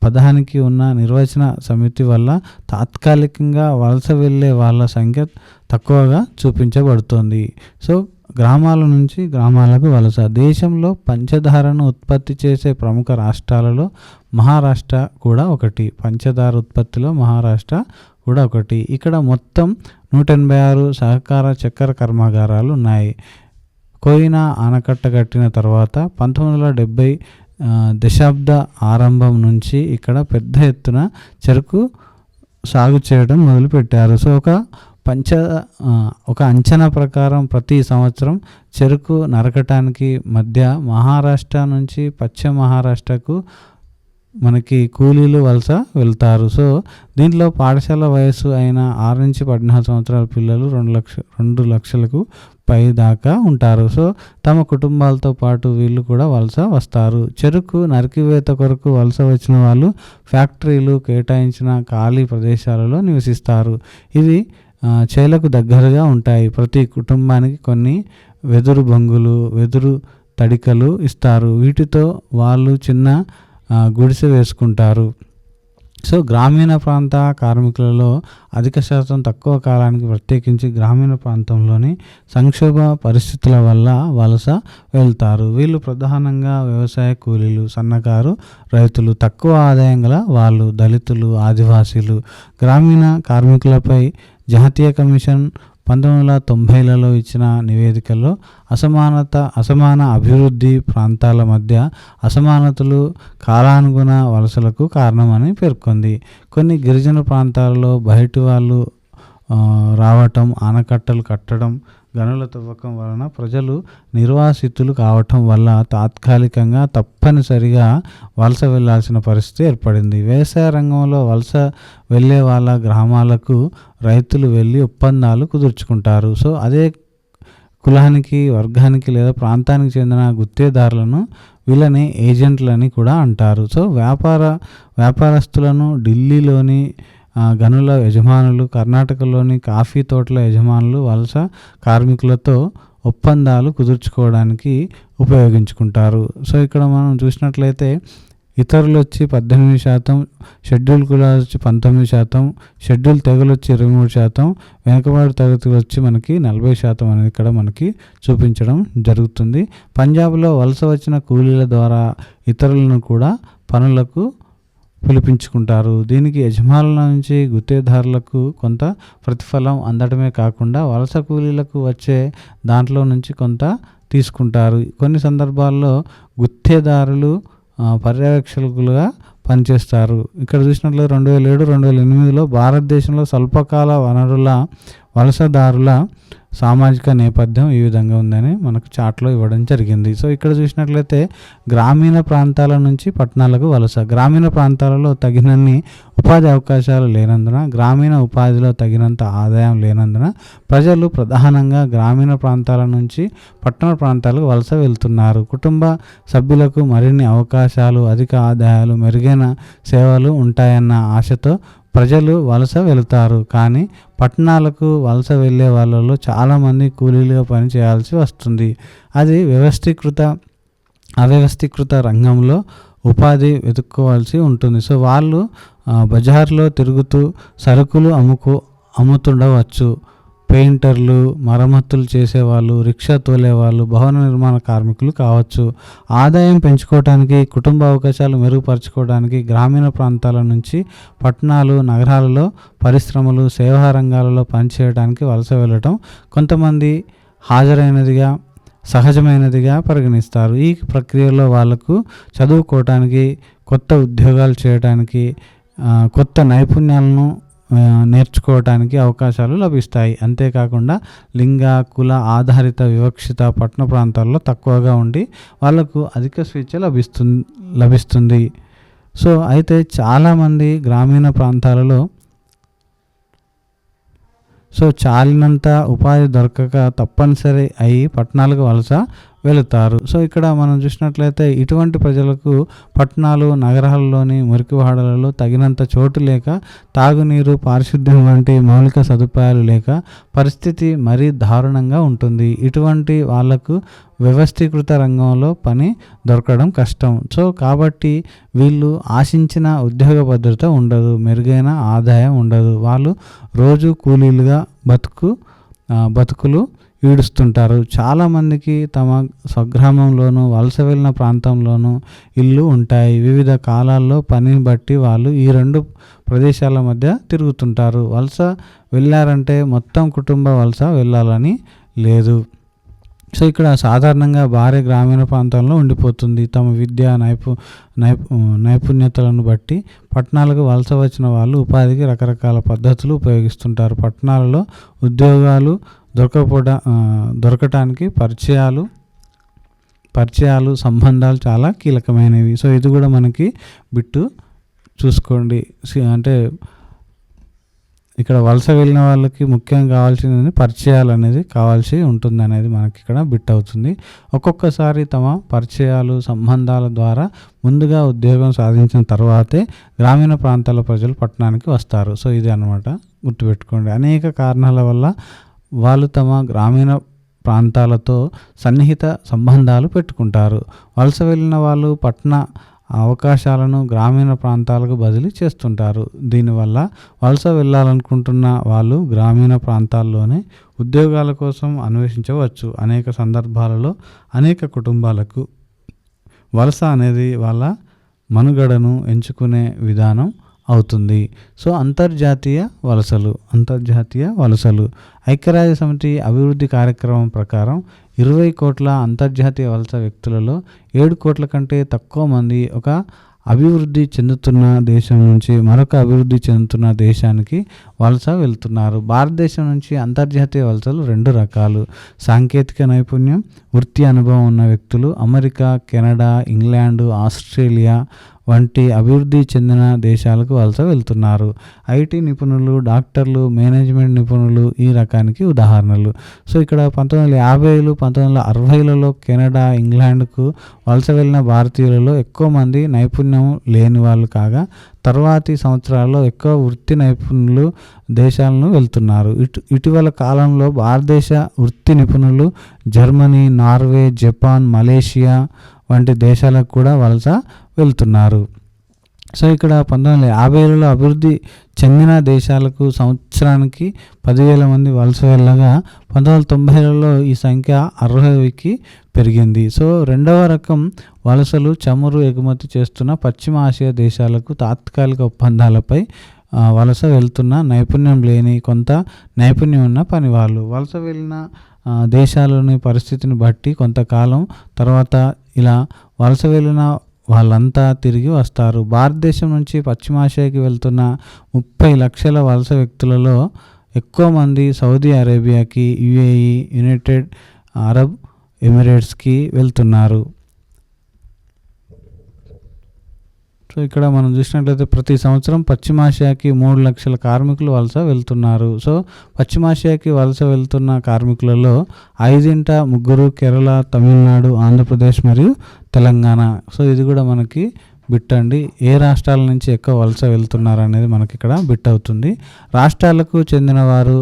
A: పదానికి ఉన్న నిర్వచన సమితి వల్ల తాత్కాలికంగా వలస వెళ్ళే వాళ్ళ సంఖ్య తక్కువగా చూపించబడుతోంది. సో గ్రామాల నుంచి గ్రామాలకు వలస. దేశంలో పంచదారను ఉత్పత్తి చేసే ప్రముఖ రాష్ట్రాలలో మహారాష్ట్ర కూడా ఒకటి. పంచదార ఉత్పత్తిలో మహారాష్ట్ర కూడా ఒకటి. ఇక్కడ మొత్తం 186 సహకార చక్కెర కర్మాగారాలు ఉన్నాయి. కోయినా ఆనకట్ట కట్టిన తర్వాత 1970 దశాబ్ద ఆరంభం నుంచి ఇక్కడ పెద్ద ఎత్తున చెరకు సాగు చేయడం మొదలుపెట్టారు. సో ఒక అంచనా ప్రకారం ప్రతి సంవత్సరం చెరకు నరకటానికి మధ్య మహారాష్ట్ర నుంచి పశ్చిమ మహారాష్ట్రకు మనకి కూలీలు వలస వెళ్తారు. సో దీంట్లో పాఠశాల వయసు అయిన 6 నుంచి 14 సంవత్సరాల పిల్లలు 2 లక్షలకు పై దాకా ఉంటారు. సో తమ కుటుంబాలతో పాటు వీళ్ళు కూడా వలస వస్తారు. చెరుకు నరికివేత కొరకు వలస వచ్చిన వాళ్ళు ఫ్యాక్టరీలు కేటాయించిన ఖాళీ ప్రదేశాలలో నివసిస్తారు. ఇవి చేలకు దగ్గరగా ఉంటాయి. ప్రతి కుటుంబానికి కొన్ని వెదురు బొంగులు, వెదురు తడికలు ఇస్తారు. వీటితో వాళ్ళు చిన్న గుడిసె వేసుకుంటారు. సో గ్రామీణ ప్రాంత కార్మికులలో అధిక శాతం తక్కువ కాలానికి, ప్రత్యేకించి గ్రామీణ ప్రాంతంలోని సంక్షోభ పరిస్థితుల వల్ల వలస వెళ్తారు. వీళ్ళు ప్రధానంగా వ్యవసాయ కూలీలు, సన్నకారు రైతులు, తక్కువ ఆదాయం గల వాళ్ళు, దళితులు, ఆదివాసీలు. గ్రామీణ కార్మికులపై జాతీయ కమిషన్ 1990లలో ఇచ్చిన నివేదికల్లో అసమాన అభివృద్ధి ప్రాంతాల మధ్య అసమానతలు కాలానుగుణ వలసలకు కారణమని పేర్కొంది. కొన్ని గిరిజన ప్రాంతాలలో బయటి వాళ్ళు రావటం, ఆనకట్టలు కట్టడం, గనుల తవ్వకం వలన ప్రజలు నిర్వాసితులు కావటం వల్ల తాత్కాలికంగా తప్పనిసరిగా వలస వెళ్లాల్సిన పరిస్థితి ఏర్పడింది. వ్యవసాయ రంగంలో వలస వెళ్ళే వాళ్ళ గ్రామాలకు రైతులు వెళ్ళి ఒప్పందాలు కుదుర్చుకుంటారు. సో అదే కులానికి, వర్గానికి లేదా ప్రాంతానికి చెందిన గుత్తేదారులను వీళ్ళని ఏజెంట్లని కూడా అంటారు. సో వ్యాపారస్తులను ఢిల్లీలోని గనుల యజమానులు, కర్ణాటకలోని కాఫీ తోటల యజమానులు వలస కార్మికులతో ఒప్పందాలు కుదుర్చుకోవడానికి ఉపయోగించుకుంటారు. సో ఇక్కడ మనం చూసినట్లయితే ఇతరులు వచ్చి 18%, షెడ్యూల్ కులాలు వచ్చి 19%, షెడ్యూల్ తెగలు వచ్చి 23%, వెనుకబడి తరగతులు వచ్చి మనకి 40% అనేది ఇక్కడ మనకి చూపించడం జరుగుతుంది. పంజాబ్లో వలస వచ్చిన కూలీల ద్వారా ఇతరులను కూడా పనులకు పిలిపించుకుంటారు. దీనికి యజమానుల నుంచి గుత్తేదారులకు కొంత ప్రతిఫలం అందడమే కాకుండా వలస కూలీలకు వచ్చే దాంట్లో నుంచి కొంత తీసుకుంటారు. కొన్ని సందర్భాల్లో గుత్తేదారులు పర్యవేక్షకులుగా పనిచేస్తారు. ఇక్కడ చూసినట్లయితే 2007-2008లో భారతదేశంలో స్వల్పకాల వనరుల వలసదారుల సామాజిక నేపథ్యం ఈ విధంగా ఉందని మనకు చార్ట్లో ఇవ్వడం జరిగింది. సో ఇక్కడ చూసినట్లయితే గ్రామీణ ప్రాంతాల నుంచి పట్టణాలకు వలస. గ్రామీణ ప్రాంతాలలో తగినన్ని ఉపాధి అవకాశాలు లేనందున, గ్రామీణ ఉపాధిలో తగినంత ఆదాయం లేనందున ప్రజలు ప్రధానంగా గ్రామీణ ప్రాంతాల నుంచి పట్టణ ప్రాంతాలకు వలస వెళ్తున్నారు. కుటుంబ సభ్యులకు మరిన్ని అవకాశాలు, అధిక ఆదాయాలు, మెరుగైన సేవలు ఉంటాయన్న ఆశతో ప్రజలు వలస వెళుతారు. కానీ పట్టణాలకు వలస వెళ్ళే వాళ్ళలో చాలామంది కూలీలుగా పని చేయాల్సి వస్తుంది. అది అవ్యవస్థీకృత రంగంలో ఉపాధి వెతుక్కోవాల్సి ఉంటుంది. సో వాళ్ళు బజార్లో తిరుగుతూ సరుకులు అమ్ముతుండవచ్చు. పెయింటర్లు, మరమ్మతులు చేసేవాళ్ళు, రిక్షా తోలేవాళ్ళు, భవన నిర్మాణ కార్మికులు కావచ్చు. ఆదాయం పెంచుకోవడానికి, కుటుంబ అవకాశాలు మెరుగుపరచుకోవడానికి గ్రామీణ ప్రాంతాల నుంచి పట్టణాలు, నగరాలలో పరిశ్రమలు, సేవా రంగాలలో పనిచేయడానికి వలస వెళ్ళటం కొంతమంది సహజమైనదిగా పరిగణిస్తారు. ఈ ప్రక్రియలో వాళ్లకు చదువుకోవటానికి, కొత్త ఉద్యోగాలు చేయడానికి, కొత్త నైపుణ్యాలను నేర్చుకోవటానికి అవకాశాలు లభిస్తాయి. అంతేకాకుండా లింగ, కుల ఆధారిత వివక్షత పట్టణ ప్రాంతాల్లో తక్కువగా ఉండి వాళ్ళకు అధిక స్వేచ్ఛ లభిస్తుంది. సో అయితే చాలామంది గ్రామీణ ప్రాంతాలలో చాలినంత ఉపాధి దొరకక తప్పనిసరి అయి పట్టణాలకు వలస వెళుతారు. సో ఇక్కడ మనం చూసినట్లయితే ఇటువంటి ప్రజలకు పట్టణాలు, నగరాల్లోని మురికివాడలలో తగినంత చోటు లేక, తాగునీరు, పారిశుద్ధ్యం వంటి మౌలిక సదుపాయాలు లేక పరిస్థితి మరీ దారుణంగా ఉంటుంది. ఇటువంటి వాళ్లకు వ్యవస్థీకృత రంగంలో పని దొరకడం కష్టం. సో కాబట్టి వీళ్ళు ఆశించిన ఉద్యోగ భద్రత ఉండదు, మెరుగైన ఆదాయం ఉండదు. వాళ్ళు రోజు కూలీలుగా బతుకులు ఈడుస్తుంటారు. చాలామందికి తమ స్వగ్రామంలోనూ, వలస వెళ్ళిన ప్రాంతంలోనూ ఇల్లు ఉంటాయి. వివిధ కాలాల్లో పనిని బట్టి వాళ్ళు ఈ రెండు ప్రదేశాల మధ్య తిరుగుతుంటారు. వలస వెళ్ళారంటే మొత్తం కుటుంబ వలస వెళ్ళాలని లేదు. సో ఇక్కడ సాధారణంగా భార్య గ్రామీణ ప్రాంతాల్లో ఉండిపోతుంది. తమ విద్య నైపుణ్యతలను బట్టి పట్టణాలకు వలస వచ్చిన వాళ్ళు ఉపాధికి రకరకాల పద్ధతులు ఉపయోగిస్తుంటారు. పట్టణాలలో ఉద్యోగాలు దొరకటానికి పరిచయాలు, సంబంధాలు చాలా కీలకమైనవి. సో ఇది కూడా మనకి బిట్టు చూసుకోండి. అంటే ఇక్కడ వలస వెళ్ళిన వాళ్ళకి ముఖ్యంగా కావాల్సింది పరిచయాలు అనేది కావాల్సి ఉంటుంది అనేది మనకి ఇక్కడ బిట్ అవుతుంది. ఒక్కొక్కసారి తమ పరిచయాలు, సంబంధాల ద్వారా ముందుగా ఉద్యోగం సాధించిన తర్వాతే గ్రామీణ ప్రాంతాల ప్రజలు పట్టణానికి వస్తారు. సో ఇది అన్నమాట, గుర్తుపెట్టుకోండి. అనేక కారణాల వల్ల వాళ్ళు తమ గ్రామీణ ప్రాంతాలతో సన్నిహిత సంబంధాలు పెట్టుకుంటారు. వలస వెళ్ళిన వాళ్ళు పట్టణ అవకాశాలను గ్రామీణ ప్రాంతాలకు బదిలీ చేస్తుంటారు. దీనివల్ల వలస వెళ్ళాలనుకుంటున్న వాళ్ళు గ్రామీణ ప్రాంతాల్లోనే ఉద్యోగాల కోసం అన్వేషించవచ్చు. అనేక సందర్భాలలో అనేక కుటుంబాలకు వలస అనేది వాళ్ళ మనుగడను ఎంచుకునే విధానం అవుతుంది. సో అంతర్జాతీయ వలసలు ఐక్యరాజ్య సమితి అభివృద్ధి కార్యక్రమం ప్రకారం 20 కోట్ల అంతర్జాతీయ వలస వ్యక్తులలో 7 కోట్ల కంటే తక్కువ మంది ఒక అభివృద్ధి చెందుతున్న దేశం నుంచి మరొక అభివృద్ధి చెందుతున్న దేశానికి వలస వెళ్తున్నారు. భారతదేశం నుంచి అంతర్జాతీయ వలసలు 2 రకాలు. సాంకేతిక నైపుణ్యం, వృత్తి అనుభవం ఉన్న వ్యక్తులు అమెరికా, కెనడా, ఇంగ్లాండ్, ఆస్ట్రేలియా వంటి అభివృద్ధి చెందిన దేశాలకు వలస వెళ్తున్నారు. ఐటీ నిపుణులు, డాక్టర్లు, మేనేజ్మెంట్ నిపుణులు ఈ రకానికి ఉదాహరణలు. సో ఇక్కడ 1950లు 1960లలో కెనడా, ఇంగ్లాండ్కు వలస వెళ్ళిన భారతీయులలో ఎక్కువ మంది నైపుణ్యం లేని వాళ్ళు కాగా తర్వాతి సంవత్సరాల్లో ఎక్కువ వృత్తి నైపుణులు దేశాలను వెళ్తున్నారు. ఇటీవల కాలంలో భారతదేశ వృత్తి నిపుణులు జర్మనీ, నార్వే, జపాన్, మలేషియా వంటి దేశాలకు కూడా వలస వెళ్తున్నారు. సో ఇక్కడ 1950లలో అభివృద్ధి చెందిన దేశాలకు సంవత్సరానికి 10,000 మంది వలస వెళ్ళగా 1990లలో ఈ సంఖ్య 60కి పెరిగింది. సో రెండవ రకం వలసలు చమురు ఎగుమతి చేస్తున్న పశ్చిమ ఆసియా దేశాలకు తాత్కాలిక ఒప్పందాలపై వలస వెళ్తున్న నైపుణ్యం లేని కొంత నైపుణ్యం ఉన్న పనివాళ్ళు. వలస వెళ్ళిన దేశాలోని పరిస్థితిని బట్టి కొంతకాలం తర్వాత ఇలా వలస వెళ్ళిన వాళ్ళంతా తిరిగి వస్తారు. భారతదేశం నుంచి పశ్చిమాసియాకి వెళ్తున్న 30 లక్షల వలస వ్యక్తులలో ఎక్కువ మంది సౌదీ అరేబియాకి, యుఏఈ, యునైటెడ్ అరబ్ ఎమిరేట్స్కి వెళ్తున్నారు. సో ఇక్కడ మనం చూసినట్లయితే ప్రతి సంవత్సరం పశ్చిమాసియాకి 3 లక్షల కార్మికులు వలస వెళ్తున్నారు. సో పశ్చిమాసియాకి వలస వెళ్తున్న కార్మికులలో 5 కేరళ, తమిళనాడు, ఆంధ్రప్రదేశ్ మరియు తెలంగాణ. సో ఇది కూడా మనకి బిట్ అండి. ఏ రాష్ట్రాల నుంచి ఎక్కువ వలస వెళ్తున్నారు అనేది మనకి ఇక్కడ బిట్ అవుతుంది. రాష్ట్రాలకు చెందిన వారు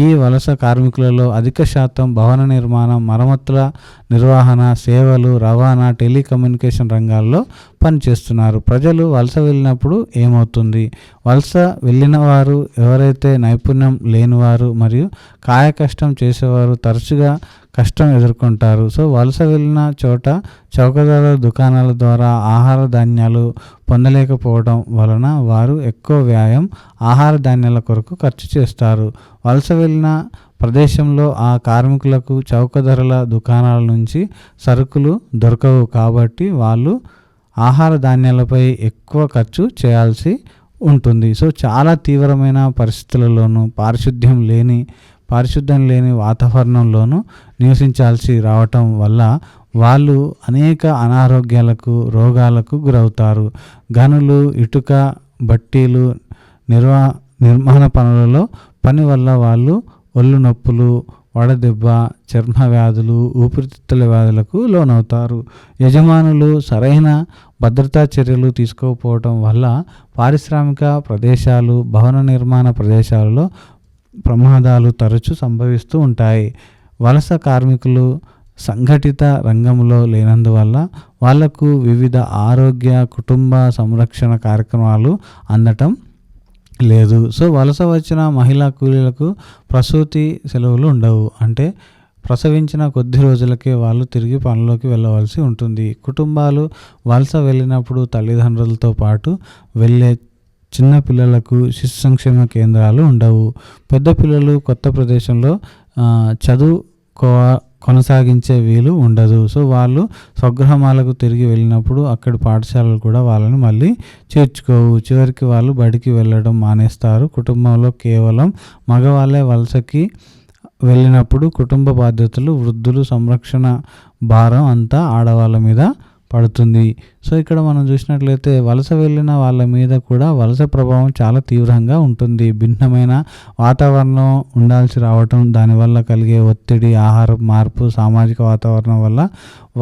A: ఈ వలస కార్మికులలో అధిక శాతం భవన నిర్మాణం, మరమ్మతుల నిర్వహణ, సేవలు, రవాణా, టెలికమ్యూనికేషన్ రంగాల్లో పనిచేస్తున్నారు. ప్రజలు వలస వెళ్ళినప్పుడు ఏమవుతుంది? వలస వెళ్ళిన వారు ఎవరైతే నైపుణ్యం లేనివారు మరియు కాయ కష్టం చేసేవారు తరచుగా కష్టం ఎదుర్కొంటారు. సో వలస వెళ్ళిన చోట చౌకధర దుకాణాల ద్వారా ఆహార ధాన్యాలు పొందలేకపోవడం వలన వారు ఎక్కువ వ్యయం ఆహార ధాన్యాల కొరకు ఖర్చు చేస్తారు. వలస వెళ్ళిన ప్రదేశంలో ఆ కార్మికులకు చౌక ధరల దుకాణాల నుంచి సరుకులు దొరకవు కాబట్టి వాళ్ళు ఆహార ధాన్యాలపై ఎక్కువ ఖర్చు చేయాల్సి ఉంటుంది. సో చాలా తీవ్రమైన పరిస్థితులలోనూ పారిశుద్ధ్యం లేని వాతావరణంలోనూ నివసించాల్సి రావటం వల్ల వాళ్ళు అనేక అనారోగ్యాలకు, రోగాలకు గురవుతారు. గనులు, ఇటుక, బట్టీలు, నిర్మాణ పనులలో పని వల్ల వాళ్ళు ఒళ్ళు నొప్పులు, వడదెబ్బ, చర్మ వ్యాధులు, ఊపిరితిత్తుల వ్యాధులకు లోనవుతారు. యజమానులు సరైన భద్రతా చర్యలు తీసుకోకపోవటం వల్ల పారిశ్రామిక ప్రదేశాలు, భవన నిర్మాణ ప్రదేశాలలో ప్రమాదాలు తరచూ సంభవిస్తూ ఉంటాయి. వలస కార్మికులు సంఘటిత రంగంలో లేనందువల్ల వాళ్లకు వివిధ ఆరోగ్య, కుటుంబ సంరక్షణ కార్యక్రమాలు అందటం లేదు. సో వలస వచ్చిన మహిళా కూలీలకు ప్రసూతి సెలవులు ఉండవు. అంటే ప్రసవించిన కొద్ది రోజులకే వాళ్ళు తిరిగి పనిలోకి వెళ్ళవలసి ఉంటుంది. కుటుంబాలు వలస వెళ్ళినప్పుడు తల్లిదండ్రులతో పాటు వెళ్ళే చిన్న పిల్లలకు శిశు సంక్షేమ కేంద్రాలు ఉండవు. పెద్ద పిల్లలు కొత్త ప్రదేశంలో చదువు కొనసాగించే వీలు ఉండదు. సో వాళ్ళు స్వగ్రామాలకు తిరిగి వెళ్ళినప్పుడు అక్కడి పాఠశాలలు కూడా వాళ్ళని మళ్ళీ చేర్చుకోవు. చివరికి వాళ్ళు బడికి వెళ్ళడం మానేస్తారు. కుటుంబంలో కేవలం మగవాళ్ళే వలసకి వెళ్ళినప్పుడు కుటుంబ బాధ్యతలు, వృద్ధులు, సంరక్షణ భారం అంతా ఆడవాళ్ళ మీద పడుతుంది. సో ఇక్కడ మనం చూసినట్లయితే వలస వెళ్ళిన వాళ్ళ మీద కూడా వలస ప్రభావం చాలా తీవ్రంగా ఉంటుంది. భిన్నమైన వాతావరణం ఉండాల్సి రావటం, దానివల్ల కలిగే ఒత్తిడి, ఆహార మార్పు, సామాజిక వాతావరణం వల్ల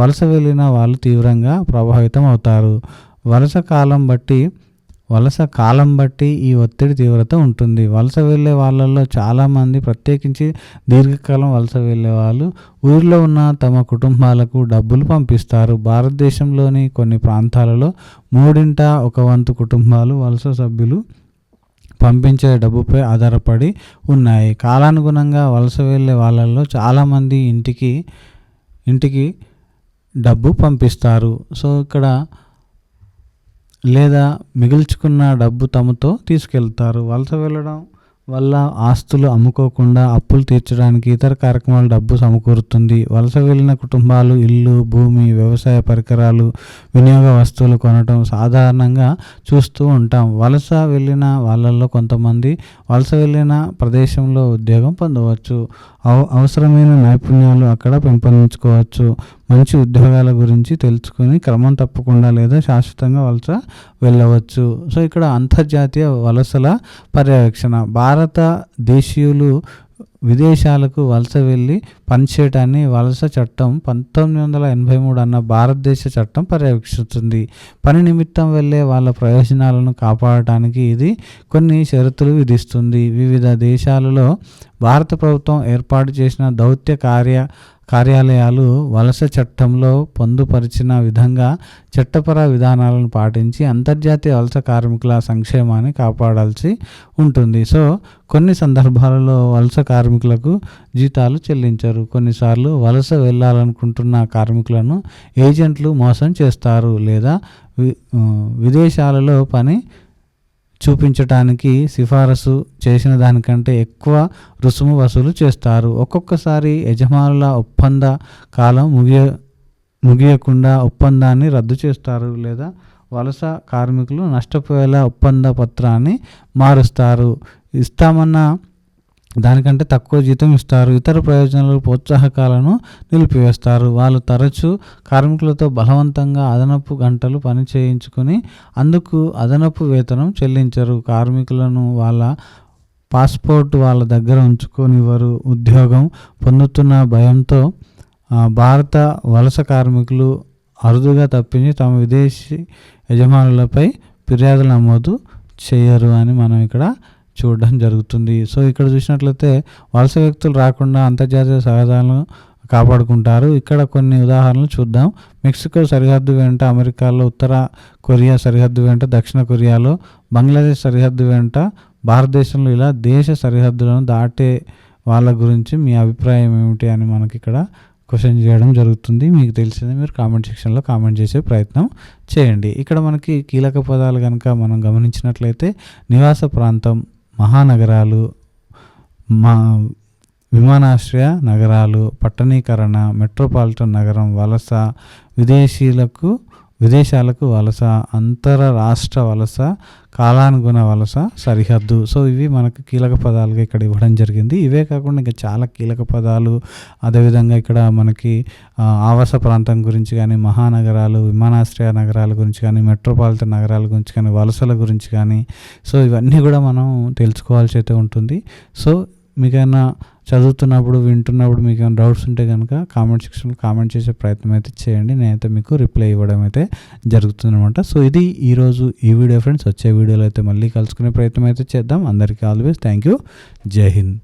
A: వలస వెళ్ళిన వాళ్ళు తీవ్రంగా ప్రభావితం అవుతారు. వలస కాలం బట్టి ఈ ఒత్తిడి తీవ్రత ఉంటుంది. వలస వెళ్ళే వాళ్ళల్లో చాలామంది, ప్రత్యేకించి దీర్ఘకాలం వలస వెళ్ళే వాళ్ళు ఊరిలో ఉన్న తమ కుటుంబాలకు డబ్బులు పంపిస్తారు. భారతదేశంలోని కొన్ని ప్రాంతాలలో 1/3 కుటుంబాలు వలస సభ్యులు పంపించే డబ్బుపై ఆధారపడి ఉన్నాయి. కాలానుగుణంగా వలస వెళ్ళే వాళ్ళల్లో చాలామంది ఇంటికి డబ్బు పంపిస్తారు. సో ఇక్కడ లేదా మిగుల్చుకున్న డబ్బు తమతో తీసుకెళ్తారు. వలస వెళ్ళడం వల్ల ఆస్తులు అమ్ముకోకుండా అప్పులు తీర్చడానికి ఇతర కార్యక్రమాలు డబ్బు సమకూరుతుంది. వలస వెళ్ళిన కుటుంబాలు ఇల్లు, భూమి, వ్యవసాయ పరికరాలు, వినియోగ వస్తువులు కొనటం సాధారణంగా చూస్తూ ఉంటాం. వలస వెళ్ళిన వాళ్ళల్లో కొంతమంది వలస వెళ్ళిన ప్రదేశంలో ఉద్యోగం పొందవచ్చు. అవసరమైన నైపుణ్యాలు అక్కడ పెంపొందించుకోవచ్చు. మంచి ఉద్యోగాల గురించి తెలుసుకొని క్రమం తప్పకుండా లేదా శాశ్వతంగా వలస వెళ్ళవచ్చు. సో ఇక్కడ అంతర్జాతీయ వలసల పర్యవేక్షణ. భారత దేశీయులు విదేశాలకు వలస వెళ్ళి పనిచేయటాన్ని వలస చట్టం 1983 అన్న భారతదేశ చట్టం పర్యవేక్షిస్తుంది. పని నిమిత్తం వెళ్ళే వాళ్ళ ప్రయోజనాలను కాపాడటానికి ఇది కొన్ని షరతులు విధిస్తుంది. వివిధ దేశాలలో భారత ప్రభుత్వం ఏర్పాటు చేసిన దౌత్య కార్యాలయాలు వలస చట్టంలో పొందుపరిచిన విధంగా చట్టపర విధానాలను పాటించి అంతర్జాతీయ వలస కార్మికుల సంక్షేమాన్ని కాపాడాల్సి ఉంటుంది. సో కొన్ని సందర్భాలలో వలస కార్మికులకు జీతాలు చెల్లించరు. కొన్నిసార్లు వలస వెళ్ళాలనుకుంటున్న కార్మికులను ఏజెంట్లు మోసం చేస్తారు లేదా విదేశాలలో పని చూపించటానికి సిఫారసు చేసిన దానికంటే ఎక్కువ రుసుము వసూలు చేస్తారు. ఒక్కొక్కసారి యజమానుల ఒప్పంద కాలం ముగియకుండా ఒప్పందాన్ని రద్దు చేస్తారు లేదా వలస కార్మికులు నష్టపోయేలా ఒప్పంద పత్రాన్ని మారుస్తారు. ఇస్తామన్న దానికంటే తక్కువ జీతం ఇస్తారు. ఇతర ప్రయోజనాలు, ప్రోత్సాహకాలను నిలిపివేస్తారు. వాళ్ళు తరచూ కార్మికులతో బలవంతంగా అదనపు గంటలు పని చేయించుకుని అందుకు అదనపు వేతనం చెల్లించరు. కార్మికులను వాళ్ళ పాస్పోర్ట్ వాళ్ళ దగ్గర ఉంచుకొనివ్వరు. ఉద్యోగం పొందుతున్న భయంతో భారత వలస కార్మికులు అరుదుగా తప్పించి తమ విదేశీ యజమానులపై ఫిర్యాదులు నమోదు చేయరు అని మనం ఇక్కడ చూడడం జరుగుతుంది. సో ఇక్కడ చూసినట్లయితే వలస వ్యక్తులు రాకుండా అంతర్జాతీయ సహజాలను కాపాడుకుంటారు. ఇక్కడ కొన్ని ఉదాహరణలు చూద్దాం. మెక్సికో సరిహద్దు వెంట అమెరికాలో, ఉత్తర కొరియా సరిహద్దు వెంట దక్షిణ కొరియాలో, బంగ్లాదేశ్ సరిహద్దు వెంట భారతదేశంలో ఇలా దేశ సరిహద్దులను దాటే వాళ్ళ గురించి మీ అభిప్రాయం ఏమిటి అని మనకి ఇక్కడ క్వశ్చన్ చేయడం జరుగుతుంది. మీకు తెలిసింది మీరు కామెంట్ సెక్షన్లో కామెంట్ చేసే ప్రయత్నం చేయండి. ఇక్కడ మనకి కీలక పదాలు కనుక మనం గమనించినట్లయితే నివాస ప్రాంతం, మహానగరాలు, విమానాశ్రయ నగరాలు, పట్టణీకరణ, మెట్రోపాలిటన్ నగరం, వలస, విదేశాలకు వలస, అంతరరాష్ట్ర వలస, కాలానుగుణ వలస, సరిహద్దు. సో ఇవి మనకు కీలక పదాలుగా ఇక్కడ ఇవ్వడం జరిగింది. ఇవే కాకుండా ఇంకా చాలా కీలక పదాలు, అదేవిధంగా ఇక్కడ మనకి ఆవాస ప్రాంతం గురించి కానీ, మహానగరాలు, విమానాశ్రయ నగరాల గురించి కానీ, మెట్రోపాలిటన్ నగరాల గురించి కానీ, వలసల గురించి కానీ, సో ఇవన్నీ కూడా మనం తెలుసుకోవాల్సి అయితే ఉంటుంది. సో మీకైనా చదువుతున్నప్పుడు, వింటున్నప్పుడు మీకు ఏమైనా డౌట్స్ ఉంటే కనుక కామెంట్ సెక్షన్లో కామెంట్ చేసే ప్రయత్నం అయితే చేయండి. నేనైతే మీకు రిప్లై ఇవ్వడం అయితే జరుగుతుందన్నమాట. సో ఇది ఈరోజు ఈ వీడియో ఫ్రెండ్స్. వచ్చే వీడియోలో అయితే మళ్ళీ కలుసుకునే ప్రయత్నం అయితే చేద్దాం. అందరికీ ఆల్వేస్ థ్యాంక్ యూ. జై హింద్.